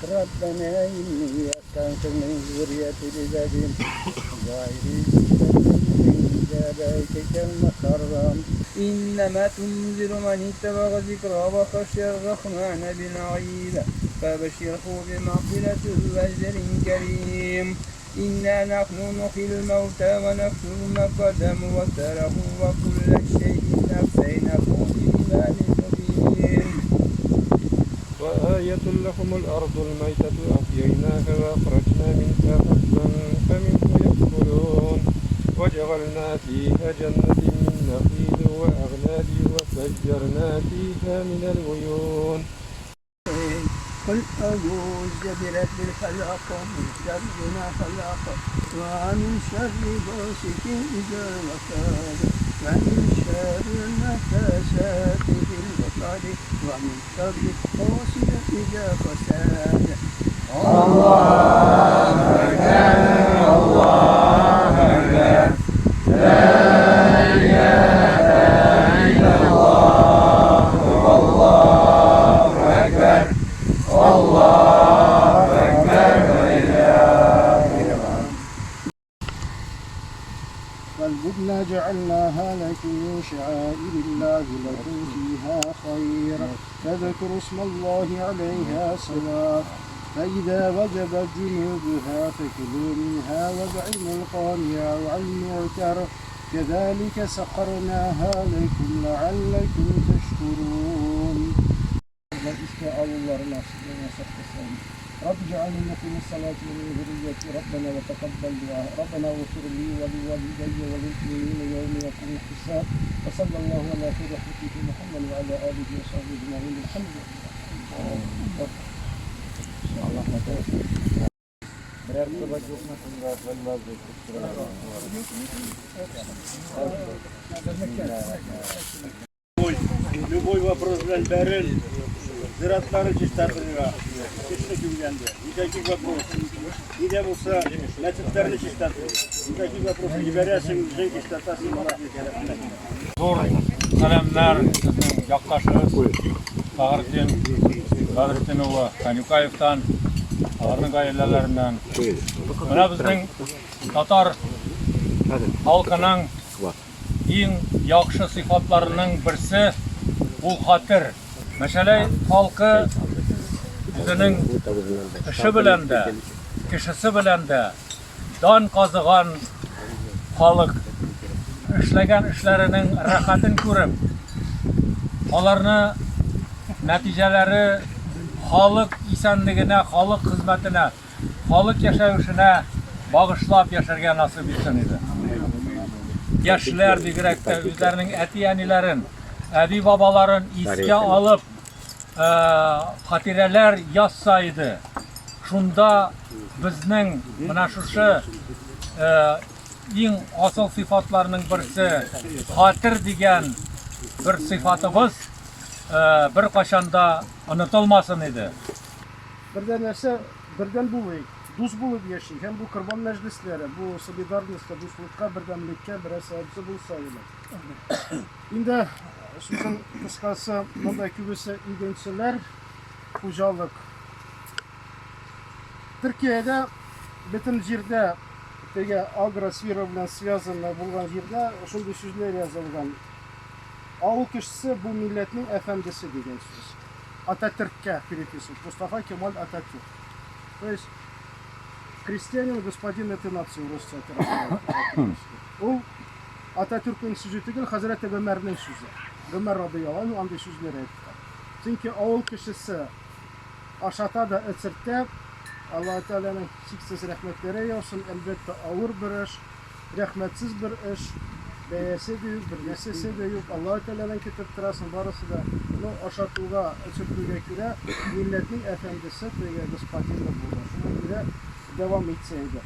ربنا إني أسكنت من ذريتي بباب غير بيتك المحرم إنما تنذر من اتبع ذكرى وخشي الرحمن بالغيب فبشره بمغفرة وأجر كريم إنا نحن نحيي الموتى ونكتب ما قدموا وأثرهم وكل شيء أحصيناه في إمام مبين. وآية لكم الأرض الميتة أحييناها وأخرجنا منها حبا فمنه يأكلون وجعلنا فيها جنة من نخيل وأعناب وفجرنا فيها من العيون. قل أعوذ برب الفلق من شر ما خلق ومن شر غاسق إذا وقب ومن شر النفاثات في العقد ومن شر حاسد إذا حسد. الله أكبر الله أكبر لا إله إلا الله والله أكبر الله أكبر والبدن جعلناها لكم من شعائر الله لكم فيها خير فاذكروا اسم الله عليها صواف فإذا وجبت جنوبها فكلوا منها وادعموا القانع والمعتر كذلك سخرناها لكم لعلكم تشكرون. رب اجعلني مقيم الصلاة ومن ذريتي ربنا وتقبل دعاء ربنا واغفر لي ولوالدي وللمؤمنين يوم يقوم الحساب وصلى الله على خير خلقه محمد وعلى آله وصحبه أجمعين الحمد لله. Любой вопрос Бәрін зиратлары чистартырға, кешіне күйгенде, никаких вопросов. Неде болса, мәтіттәріні чистартырға, никаких вопросов жібересің, жен чистартасың, Зор қаламдар, яқташығыз, Бағыртин ұлы Канюкаевтан, аларның ғайылаларынан. Мына біздің татар халқының ең яқшы сифатларының бірсі бұл хатыр. Мәшәләй халқы үзенең эше белән дә, кешесе белән дә дан казыган халык эшләгән эшләренең рәхәтен күреп, аларны нәтиҗәләре халык исәнлегенә, халык хезмәтенә, халык яшәвешенә багышлап яшәргә насыйп итсен иде. Яшьләр бигрәк тә үзләренең әти-әниләрен, әби-бабаларын искә алып, хатирәләр язса иде. Шунда безнең менә шушы иң асыл сифатларның берсе хатир дигән бер сифатыбыз бер кашанда онытылмасын иде. Birden нәрсә, birden булыйк, дус булып яшик. Һәм бу корбан мәҗлесләре, бу солидарностька, дуслыкка, бердәмлеккә берәр сәбәбе булса иде. Инде сүзен кыскасы, монда күбесе игенчеләр, хуҗалык. Төркиядә бөтен җирдә теге агросфера белән связаны булган җирдә шундый сүзләр язылган. Авыл кешесе бу милләтнең әфәндесе дигән сүз. Ататürk'кә переписан. Мустафа Кемаль Ататürk. То есть крестьянин господин этой нации русча тарафыннан. Ул Ататürk'нең сүзе түгел, Хәзрәт Гомәрнең сүзе. Гомәр радиллаһу анһу андый сүзләр әйткән. Чөнки авыл кешесе ашата да эцертә, Аллаһ Тәгаләнең чиксез рәхмәтләре яусын, әлбәттә авыр бер эш, рәхмәтсез бер эш. Бәясе дә юк, бер нәрсәсе дә юк. Аллаһ Тәгаләнең көтеп торасың, барысы да ашатуга, эцертүгә күрә милләтнең әфәндесе, теге господин булды. Шуңа күрә дәвам итсә иде.